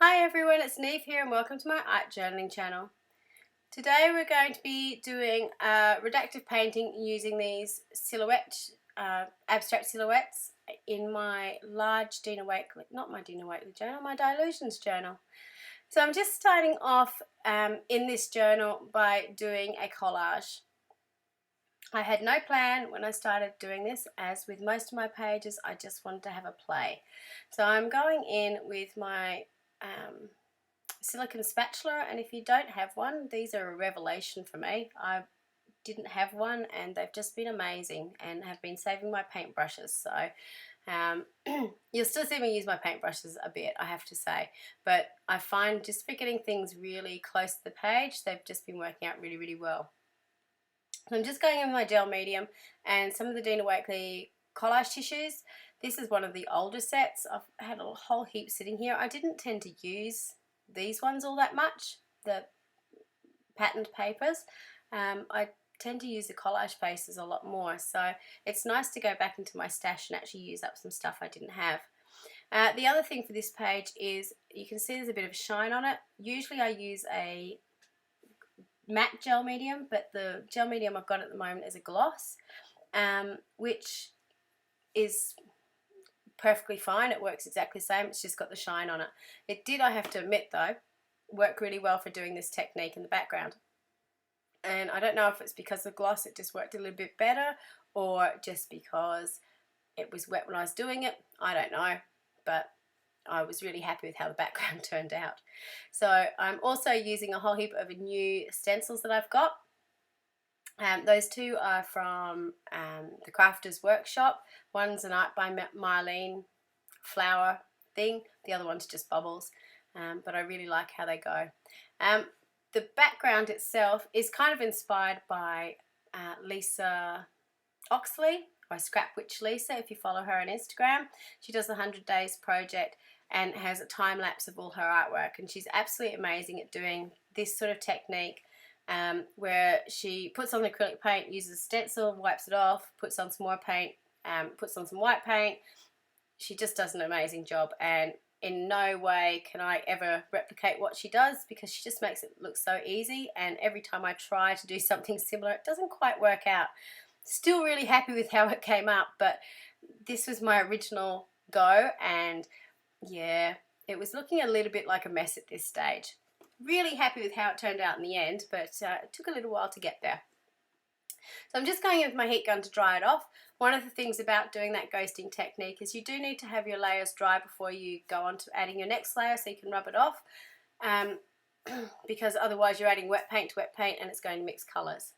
Hi everyone, it's Niamh here and welcome to my art journaling channel. Today we're going to be doing reductive painting using these abstract silhouettes in my large Dina Wakley, not my Dina Wakley journal, my Dilutions journal. So I'm just starting off in this journal by doing a collage. I had no plan when I started doing this, as with most of my pages I just wanted to have a play. So I'm going in with my silicone spatula, and if you don't have one, these are a revelation for me. I didn't have one and they've just been amazing and have been saving my paintbrushes. So you'll still see me use my paintbrushes a bit, I have to say, but I find just for getting things really close to the page, they've just been working out really well. So I'm just going in with my gel medium and some of the Dina Wakley collage tissues. This is one of the older sets. I've had a whole heap sitting here. I didn't tend to use these ones all that much, the patterned papers. I tend to use the collage faces a lot more, so it's nice to go back into my stash and actually use up some stuff I didn't have. The other thing for this page is you can see there's a bit of shine on it. Usually I use a matte gel medium, but the gel medium I've got at the moment is a gloss, which is perfectly fine. It works exactly the same, it's just got the shine on it. It did, I have to admit though, work really well for doing this technique in the background. And I don't know if it's because the gloss it just worked a little bit better or just because it was wet when I was doing it. I don't know, but I was really happy with how the background turned out. So I'm also using a whole heap of new stencils that I've got. Those two are from the Crafters Workshop. One's an Art by Marlene flower thing, the other one's just bubbles, but I really like how they go. The background itself is kind of inspired by Lisa Oxley, or Scrap Witch Lisa, if you follow her on Instagram. She does the 100 Days Project and has a time lapse of all her artwork, and she's absolutely amazing at doing this sort of technique. Where she puts on the acrylic paint, uses a stencil, wipes it off, puts on some more paint, puts on some white paint. She just does an amazing job, and in no way can I ever replicate what she does because she just makes it look so easy, and every time I try to do something similar it doesn't quite work out. Still really happy with how it came out, but this was my original go, and yeah, it was looking a little bit like a mess at this stage. Really happy with how it turned out in the end, but it took a little while to get there. So I'm just going in with my heat gun to dry it off. One of the things about doing that ghosting technique is you do need to have your layers dry before you go on to adding your next layer so you can rub it off, because otherwise you're adding wet paint to wet paint and it's going to mix colours.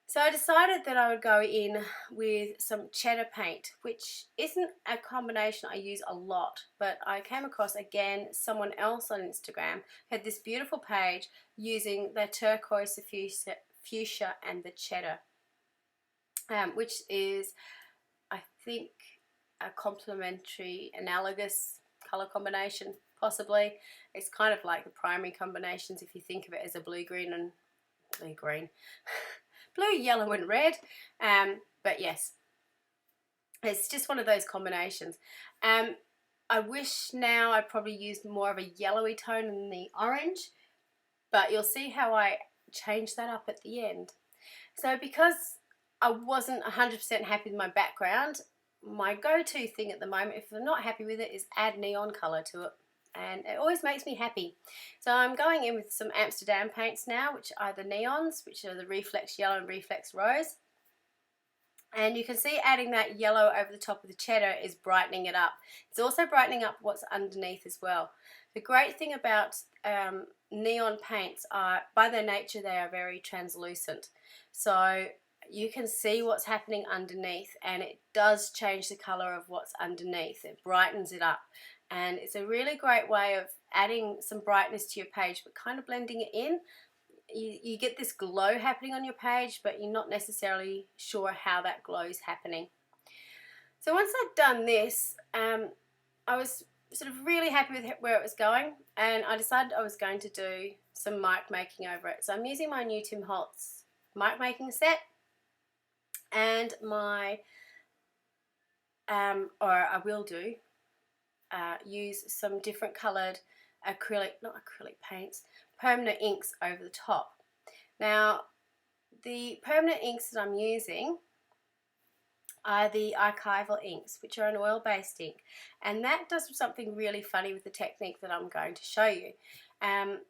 So I decided that I would go in with some cheddar paint, which isn't a combination I use a lot, but I came across again someone else on Instagram had this beautiful page using the turquoise, the fuchsia and the cheddar, which is, I think, a complementary analogous colour combination, possibly. It's kind of like the primary combinations if you think of it as a blue-green and blue-green. Blue, yellow and red, but yes, it's just one of those combinations. I wish now I probably used more of a yellowy tone than the orange, but you'll see how I changed that up at the end. So because I wasn't 100% happy with my background, my go-to thing at the moment, if I'm not happy with it, is add neon colour to it. And it always makes me happy. So I'm going in with some Amsterdam paints now, which are the neons, which are the Reflex Yellow and Reflex Rose. And you can see adding that yellow over the top of the cheddar is brightening it up. It's also brightening up what's underneath as well. The great thing about neon paints are, by their nature, they are very translucent. So you can see what's happening underneath, and it does change the colour of what's underneath. It brightens it up. And it's a really great way of adding some brightness to your page but kind of blending it in. You get this glow happening on your page, but you're not necessarily sure how that glow is happening. So once I'd done this, I was sort of really happy with where it was going, and I decided I was going to do some mark making over it. So I'm using my new Tim Holtz mark making set and my, or I will do, use some different coloured permanent inks over the top. Now, the permanent inks that I'm using are the archival inks, which are an oil-based ink, and that does something really funny with the technique that I'm going to show you.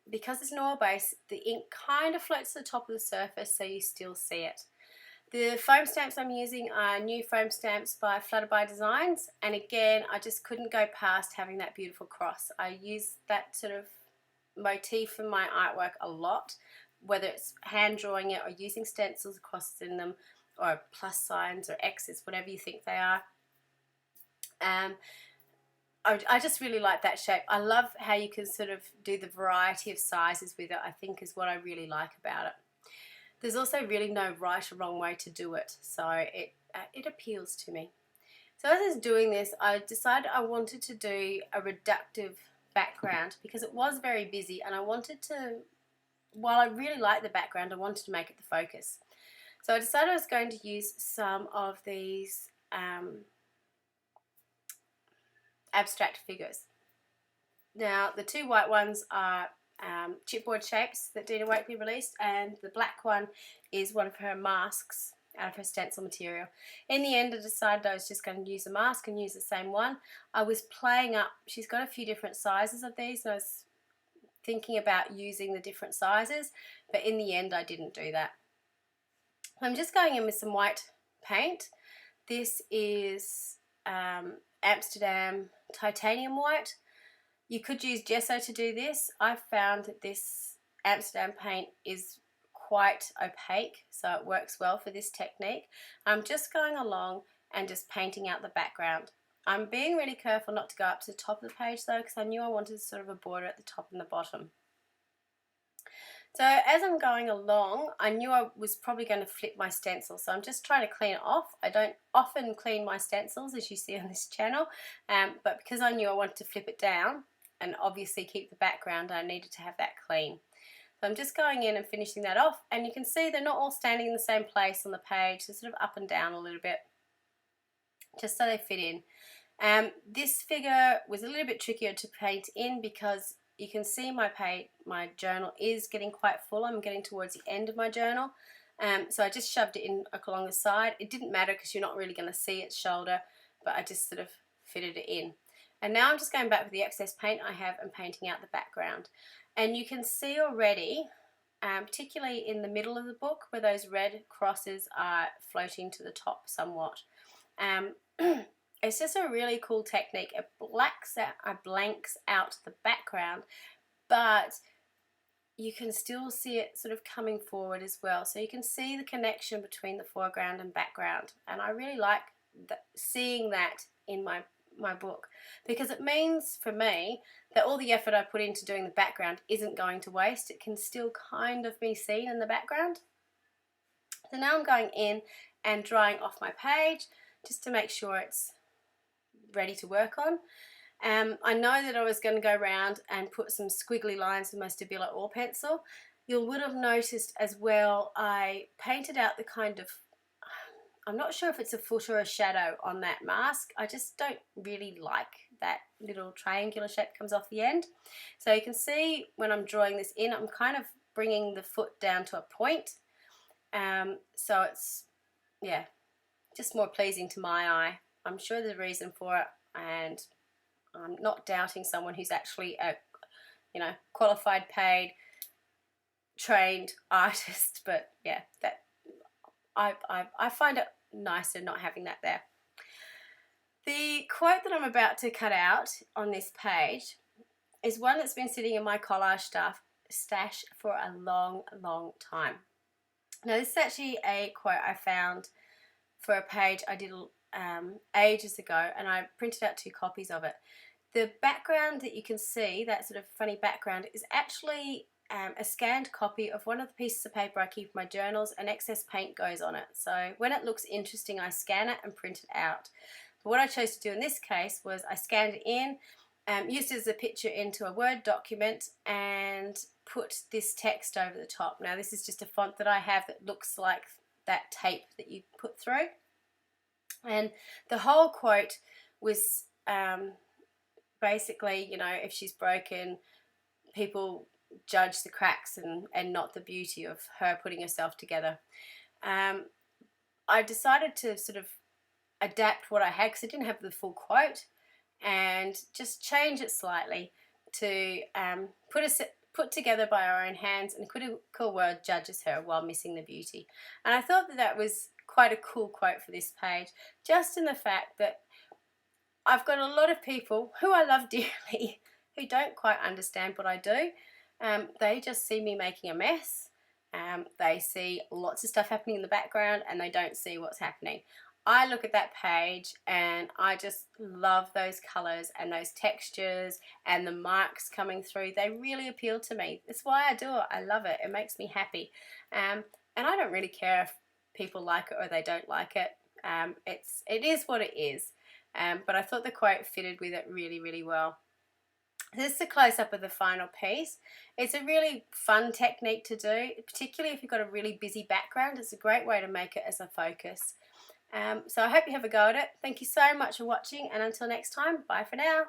Because it's an oil base, the ink kind of floats to the top of the surface, so you still see it. The foam stamps I'm using are new foam stamps by Flutterby Designs, and again, I just couldn't go past having that beautiful cross. I use that sort of motif in my artwork a lot, whether it's hand drawing it or using stencils, crosses in them, or plus signs or X's, whatever you think they are. I just really like that shape. I love how you can sort of do the variety of sizes with it, I think is what I really like about it. There's also really no right or wrong way to do it, so it appeals to me. So as I was doing this, I decided I wanted to do a reductive background because it was very busy, and I wanted to, while I really like the background, I wanted to make it the focus. So I decided I was going to use some of these abstract figures. Now, the two white ones are chipboard shapes that Dina Wakely released, and the black one is one of her masks out of her stencil material. In the end, I decided I was just going to use a mask and use the same one. I was playing up, she's got a few different sizes of these, and I was thinking about using the different sizes, but in the end I didn't do that. I'm just going in with some white paint. This is Amsterdam titanium white. You could use gesso to do this. I've found that this Amsterdam paint is quite opaque, so it works well for this technique. I'm just going along and just painting out the background. I'm being really careful not to go up to the top of the page though, because I knew I wanted sort of a border at the top and the bottom. So as I'm going along, I knew I was probably going to flip my stencil, so I'm just trying to clean it off. I don't often clean my stencils, as you see on this channel, but because I knew I wanted to flip it down and obviously keep the background, I needed to have that clean. So I'm just going in and finishing that off, and you can see they're not all standing in the same place on the page. They're sort of up and down a little bit, just so they fit in. This figure was a little bit trickier to paint in because you can see my journal is getting quite full. I'm getting towards the end of my journal, so I just shoved it in along the side. It didn't matter because you're not really going to see its shoulder, but I just sort of fitted it in. And now I'm just going back with the excess paint I have and painting out the background. And you can see already, particularly in the middle of the book, where those red crosses are floating to the top somewhat. It's just a really cool technique. It blanks out the background, but you can still see it sort of coming forward as well. So you can see the connection between the foreground and background. And I really like seeing that in my book, because it means for me that all the effort I put into doing the background isn't going to waste. It can still kind of be seen in the background. So now I'm going in and drying off my page just to make sure it's ready to work on. I know that I was going to go around and put some squiggly lines with my Stabilo Oil pencil. You would have noticed as well I painted out the kind of, I'm not sure if it's a foot or a shadow on that mask. I just don't really like that little triangular shape that comes off the end. So you can see when I'm drawing this in, I'm kind of bringing the foot down to a point. So it's, yeah, just more pleasing to my eye. I'm sure there's a reason for it, and I'm not doubting someone who's actually a, qualified, paid, trained artist, but yeah, that I find it nicer not having that there. The quote that I'm about to cut out on this page is one that's been sitting in my collage stash for a long, long time. Now, this is actually a quote I found for a page I did ages ago, and I printed out 2 copies of it. The background that you can see, that sort of funny background, is actually a scanned copy of one of the pieces of paper I keep in my journals, and excess paint goes on it. So when it looks interesting, I scan it and print it out. But what I chose to do in this case was I scanned it in, used it as a picture into a Word document, and put this text over the top. Now, this is just a font that I have that looks like that tape that you put through. And the whole quote was basically, if she's broken, people judge the cracks and not the beauty of her putting herself together. I decided to sort of adapt what I had because I didn't have the full quote, and just change it slightly to put together by our own hands, and a critical word judges her while missing the beauty. And I thought that that was quite a cool quote for this page, just in the fact that I've got a lot of people who I love dearly who don't quite understand what I do. They just see me making a mess. They see lots of stuff happening in the background and they don't see what's happening. I look at that page and I just love those colours and those textures and the marks coming through. They really appeal to me. That's why I do it. I love it. It makes me happy. And I don't really care if people like it or they don't like it. It is what it is. But I thought the quote fitted with it really, really well. This is a close-up of the final piece. It's a really fun technique to do, particularly if you've got a really busy background. It's a great way to make it as a focus. So I hope you have a go at it. Thank you so much for watching, and until next time, bye for now.